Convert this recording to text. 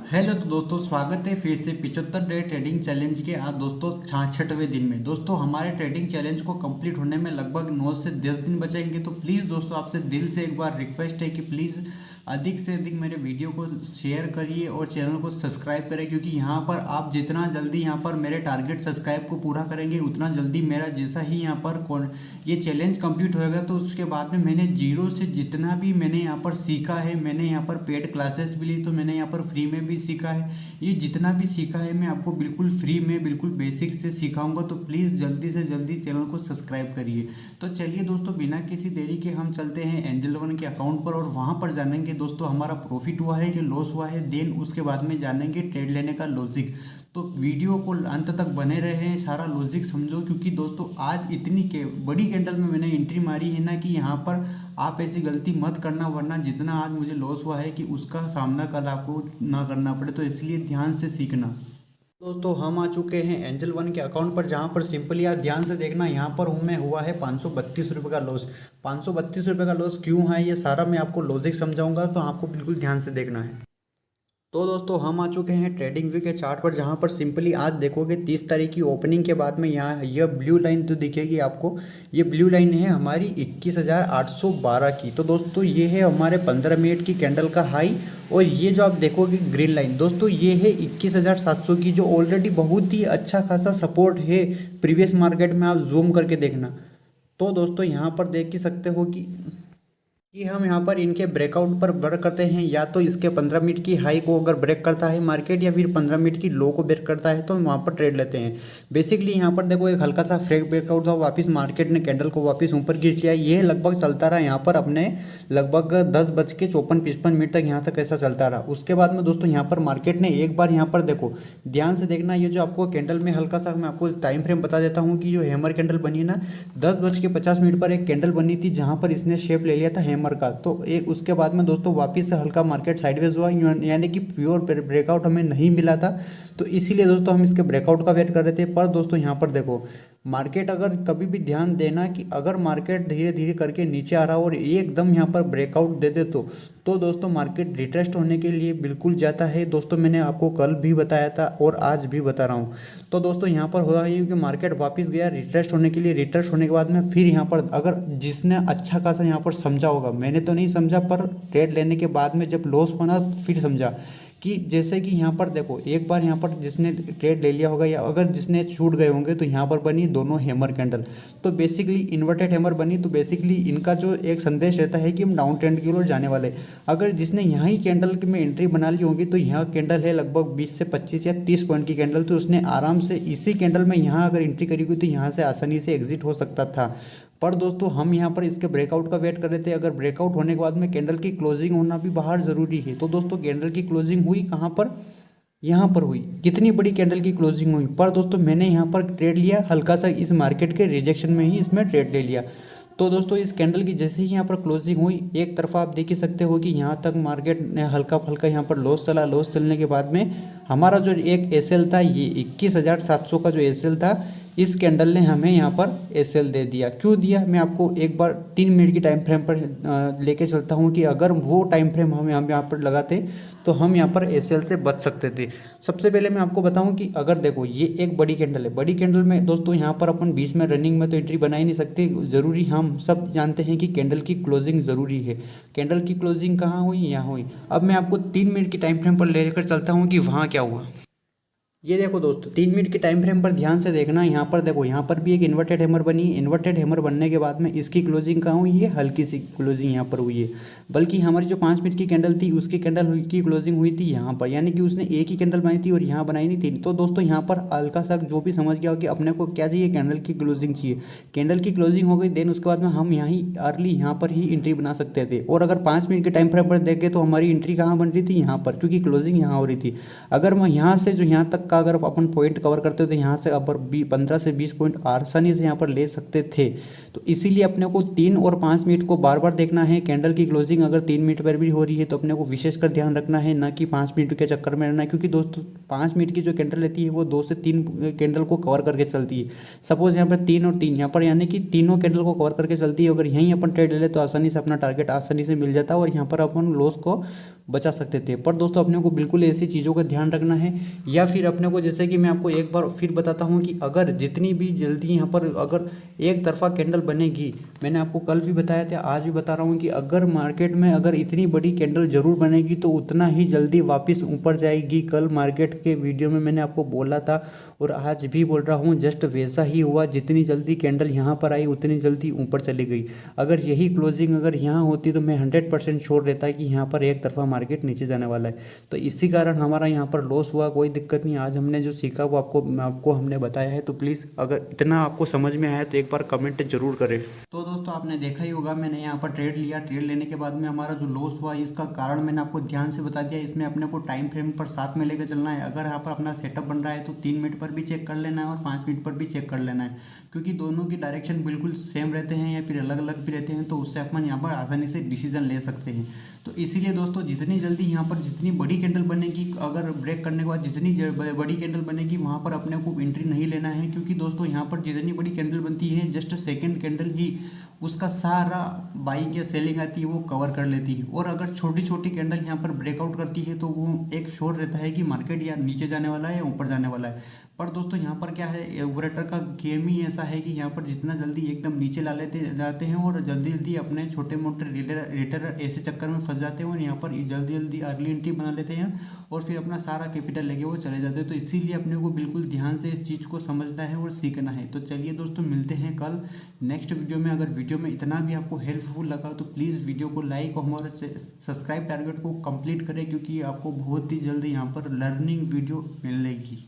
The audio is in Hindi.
हेलो तो दोस्तों, स्वागत है फिर से 75 डे ट्रेडिंग चैलेंज के आज दोस्तों 66वें दिन में। दोस्तों हमारे ट्रेडिंग चैलेंज को कंप्लीट होने में लगभग 9 से 10 दिन बचेंगे। तो प्लीज़ दोस्तों आपसे दिल से एक बार रिक्वेस्ट है कि प्लीज़ अधिक से अधिक मेरे वीडियो को शेयर करिए और चैनल को सब्सक्राइब करें, क्योंकि यहाँ पर आप जितना जल्दी यहाँ पर मेरे टारगेट सब्सक्राइब को पूरा करेंगे उतना जल्दी मेरा जैसा ही यहाँ पर ये चैलेंज कंप्लीट होएगा तो उसके बाद में मैंने जीरो से जितना भी मैंने यहाँ पर सीखा है, मैंने यहाँ पर पेड क्लासेस भी ली तो मैंने यहाँ पर फ्री में भी सीखा है। ये जितना भी सीखा है मैं आपको बिल्कुल फ्री में बिल्कुल बेसिक से सिखाऊंगा। तो प्लीज़ जल्दी से जल्दी चैनल को सब्सक्राइब करिए। तो चलिए दोस्तों, बिना किसी देरी के हम चलते हैं एंजल वन के अकाउंट पर और वहाँ पर जानेंगे दोस्तों हमारा प्रॉफिट हुआ है कि लॉस हुआ है। देन उसके बाद में जानेंगे ट्रेड लेने का लॉजिक। तो वीडियो को अंत तक बने रहे, सारा लॉजिक समझो, क्योंकि दोस्तों आज इतनी बड़ी कैंडल में मैंने एंट्री मारी है ना कि यहाँ पर आप ऐसी गलती मत करना, वरना जितना आज मुझे लॉस हुआ है कि उसका सामना कल आपको ना करना पड़े। तो इसलिए ध्यान से सीखना। दोस्तों हम आ चुके हैं एंजल वन के अकाउंट पर, जहां पर सिंपली आप ध्यान से देखना, यहाँ पर हमें हुआ है 532 रुपये का लॉस। 532 रुपये का लॉस क्यों है ये सारा मैं आपको लॉजिक समझाऊंगा, तो आपको बिल्कुल ध्यान से देखना है। तो दोस्तों हम आ चुके हैं ट्रेडिंग व्यू के चार्ट पर, जहां पर सिंपली आज देखोगे 30 तारीख की ओपनिंग के बाद में यहाँ यह ब्लू लाइन तो दिखेगी आपको। ये ब्लू लाइन है हमारी 21,812 की। तो दोस्तों ये है हमारे 15 मिनट की कैंडल का हाई, और ये जो आप देखोगे ग्रीन लाइन दोस्तों ये है 21,700 की, जो ऑलरेडी बहुत ही अच्छा खासा सपोर्ट है प्रीवियस मार्केट में। आप जूम करके देखना तो दोस्तों यहाँ पर देख ही सकते हो कि हम यहाँ पर इनके ब्रेकआउट पर वर्क करते हैं, या तो इसके 15 मिनट की हाई को अगर ब्रेक करता है मार्केट, या फिर 15 मिनट की लो को ब्रेक करता है तो हम वहाँ पर ट्रेड लेते हैं। बेसिकली यहाँ पर देखो एक हल्का सा फ्रेक ब्रेकआउट था, वापस मार्केट ने कैंडल को वापस ऊपर खींच लिया। ये लगभग चलता रहा यहाँ पर अपने लगभग 10:54-55 तक यहाँ तक ऐसा चलता रहा। उसके बाद में दोस्तों यहाँ पर मार्केट ने एक बार यहाँ पर देखो ध्यान से देखना, ये जो आपको कैंडल में हल्का सा मैं आपको टाइम फ्रेम बता देता हूँ कि जो हैमर कैंडल बनी है ना 10:50 पर एक कैंडल बनी थी, जहाँ पर इसने शेप ले लिया था हैमर का। तो एक उसके बाद में दोस्तों वापस से हल्का मार्केट साइडवेज हुआ, यानी कि प्योर ब्रेकआउट हमें नहीं मिला था। तो इसीलिए दोस्तों हम इसके ब्रेकआउट का वेट कर रहे थे। पर दोस्तों यहाँ पर देखो मार्केट, अगर कभी भी ध्यान देना कि अगर मार्केट धीरे धीरे करके नीचे आ रहा हो और एकदम यहाँ पर ब्रेकआउट दे दे तो दोस्तों मार्केट रिट्रेस्ट होने के लिए बिल्कुल जाता है। दोस्तों मैंने आपको कल भी बताया था और आज भी बता रहा हूँ। तो दोस्तों यहाँ पर हो रहा है क्योंकि मार्केट वापस गया रिट्रेस्ट होने के लिए। रिट्रेस्ट होने के बाद में फिर यहाँ पर अगर जिसने अच्छा खासा यहाँ पर समझा होगा, मैंने तो नहीं समझा, पर ट्रेड लेने के बाद में जब लॉस होना फिर समझा कि जैसे कि यहाँ पर देखो एक बार यहाँ पर जिसने ट्रेड ले लिया होगा, या अगर जिसने छूट गए होंगे, तो यहाँ पर बनी दोनों हैमर कैंडल। तो बेसिकली इन्वर्टेड हैमर बनी। तो बेसिकली इनका जो एक संदेश रहता है कि हम डाउन ट्रेंड की ओर जाने वाले। अगर जिसने यहाँ ही कैंडल में एंट्री बना ली होगी, तो यहाँ कैंडल है लगभग 20 से 25 या 30 पॉइंट की कैंडल, तो उसने आराम से इसी कैंडल में यहाँ अगर एंट्री करी हुई तो यहाँ से आसानी से एग्जिट हो सकता था। पर दोस्तों हम यहाँ पर इसके ब्रेकआउट का वेट कर रहे थे। अगर ब्रेकआउट होने के बाद में कैंडल की क्लोजिंग होना भी बाहर ज़रूरी है। तो दोस्तों कैंडल की क्लोजिंग हुई कहाँ पर, यहाँ पर हुई। कितनी बड़ी कैंडल की क्लोजिंग हुई। पर दोस्तों मैंने यहाँ पर ट्रेड लिया हल्का सा इस मार्केट के रिजेक्शन में ही इसमें ट्रेड ले लिया। तो दोस्तों इस कैंडल की जैसे ही यहाँ पर क्लोजिंग हुई, एक तरफा आप देख ही सकते हो कि यहाँ तक मार्केट ने हल्का फल्का यहाँ पर लॉस चला। लॉस चलने के बाद में हमारा जो एक एसएल था, ये 21,700 का जो एसएल था, इस कैंडल ने हमें यहाँ पर एसएल दे दिया। क्यों दिया मैं आपको एक बार 3 मिनट की टाइम फ्रेम पर लेके चलता हूँ कि अगर वो टाइम फ्रेम हम यहाँ पर लगाते तो हम यहाँ पर एसएल से बच सकते थे। सबसे पहले मैं आपको बताऊँ कि अगर देखो ये एक बड़ी कैंडल है, बड़ी कैंडल में दोस्तों यहाँ पर अपन 20 में रनिंग में तो एंट्री बना ही नहीं सकते। ज़रूरी हम सब जानते हैं कि कैंडल की क्लोजिंग ज़रूरी है। कैंडल की क्लोजिंग कहाँ हुई, यहाँ हुई। अब मैं आपको 3 मिनट की टाइम फ्रेम पर लेकर चलता हूँ कि वहाँ क्या हुआ। ये देखो दोस्तों 3 मिनट के टाइम फ्रेम पर ध्यान से देखना। यहाँ पर देखो यहाँ पर भी एक इन्वर्टेड हैमर बनी। इन्वर्टेड हैमर बनने के बाद में इसकी क्लोजिंग कहाँ हुई है, हल्की सी क्लोजिंग यहाँ पर हुई है। बल्कि हमारी जो 5 मिनट की कैंडल थी उसकी कैंडल की क्लोजिंग हुई थी यहाँ पर, यानी कि उसने एक ही कैंडल बनाई थी और यहाँ बनाई नहीं थी। तो दोस्तों यहाँ पर हल्का सा जो भी समझ गया हो कि अपने को क्या चाहिए, कैंडल की क्लोजिंग चाहिए। कैंडल की क्लोजिंग हो गई, देन उसके बाद में हम यहाँ ही अर्ली यहाँ पर ही एंट्री बना सकते थे। और अगर 5 मिनट के टाइम फ्रेम पर देखें तो हमारी एंट्री कहाँ बन रही थी, यहाँ पर, क्योंकि क्लोजिंग यहाँ हो रही थी। अगर मैं यहाँ से जो यहाँ तक का अगर अपन पॉइंट कवर करते हो तो यहाँ से अपर 15 से 20 पॉइंट आसानी से यहाँ पर ले सकते थे। तो इसीलिए अपने को 3 और 5 मिनट को बार बार देखना है। कैंडल की क्लोजिंग अगर 3 मिनट पर भी हो रही है तो अपने को विशेषकर ध्यान रखना है, ना कि 5 मिनट के चक्कर में रहना है। क्योंकि दोस्तों 5 मिनट की जो कैंडल रहती है वो 2 से 3 कैंडल को कवर करके चलती है। सपोज यहाँ पर 3 और 3 यहाँ पर, यानी कि तीनों कैंडल को कवर करके चलती है। अगर यहीं अपन ट्रेड ले ले तो आसानी से अपना टारगेट आसानी से मिल जाता है और यहाँ पर अपन लॉस को बचा सकते थे। पर दोस्तों अपने को बिल्कुल ऐसी चीज़ों का ध्यान रखना है, या फिर अपने को जैसे कि मैं आपको एक बार फिर बताता हूँ कि अगर जितनी भी जल्दी यहाँ पर अगर एक तरफा कैंडल बनेगी, मैंने आपको कल भी बताया था, आज भी बता रहा हूँ कि अगर मार्केट में अगर इतनी बड़ी कैंडल जरूर बनेगी तो उतना ही जल्दी वापस ऊपर जाएगी। कल मार्केट के वीडियो में मैंने आपको बोला था और आज भी बोल रहा हूँ, जस्ट वैसा ही हुआ। जितनी जल्दी कैंडल यहाँ पर आई उतनी जल्दी ऊपर चली गई। अगर यही क्लोजिंग अगर यहाँ होती तो मैं 100% श्योर रहता कि यहाँ पर एक तरफा मार्केट नीचे जाने वाला है। तो इसी कारण हमारा यहाँ पर लॉस हुआ, कोई दिक्कत नहीं। आज हमने जो सीखा वो आपको हमने बताया है। तो प्लीज़ अगर इतना आपको समझ में आया तो एक बार कमेंट जरूर करें। तो दोस्तों आपने देखा ही होगा, मैंने यहाँ पर ट्रेड लिया। ट्रेड लेने के बाद में हमारा जो लॉस हुआ इसका कारण मैंने आपको ध्यान से बता दिया। इसमें अपने को टाइम फ्रेम पर साथ में लेकर चलना है। अगर यहाँ पर अपना सेटअप बन रहा है तो 3 मिनट पर भी चेक कर लेना है और 5 मिनट पर भी चेक कर लेना है, क्योंकि दोनों की डायरेक्शन बिल्कुल सेम रहते हैं या फिर अलग अलग भी रहते हैं। तो उससे अपन यहाँ पर आसानी से डिसीजन ले सकते हैं। तो इसीलिए दोस्तों जितनी जल्दी यहाँ पर जितनी बड़ी कैंडल बनेगी, अगर ब्रेक करने के बाद जितनी बड़ी कैंडल बनेगी वहाँ पर अपने को एंट्री नहीं लेना है, क्योंकि दोस्तों यहाँ पर जितनी बड़ी कैंडल बनती है जस्ट सेकेंड कैंडल ही उसका सारा बाइंग या सेलिंग आती है वो कवर कर लेती है। और अगर छोटी छोटी कैंडल यहाँ पर ब्रेकआउट करती है तो वो एक श्योर रहता है कि मार्केट या नीचे जाने वाला है या ऊपर जाने वाला है। पर दोस्तों यहाँ पर क्या है, ऑपरेटर का गेम ही ऐसा है कि यहाँ पर जितना जल्दी एकदम नीचे ला लेते जाते हैं और जल्दी जल्दी अपने छोटे मोटे रेटर ऐसे चक्कर में फंस जाते हैं और यहाँ पर जल्दी जल्दी अर्ली एंट्री बना लेते हैं और फिर अपना सारा कैपिटल लेके वो चले जाते हैं। तो इसीलिए अपने को बिल्कुल ध्यान से इस चीज़ को समझना है और सीखना है। तो चलिए दोस्तों मिलते हैं कल नेक्स्ट वीडियो में। अगर वीडियो में इतना भी आपको हेल्पफुल लगा तो प्लीज़ वीडियो को लाइक और हमारे सब्सक्राइब टारगेट को कंप्लीट करें, क्योंकि आपको बहुत ही जल्दी यहाँ पर लर्निंग वीडियो मिलेगी।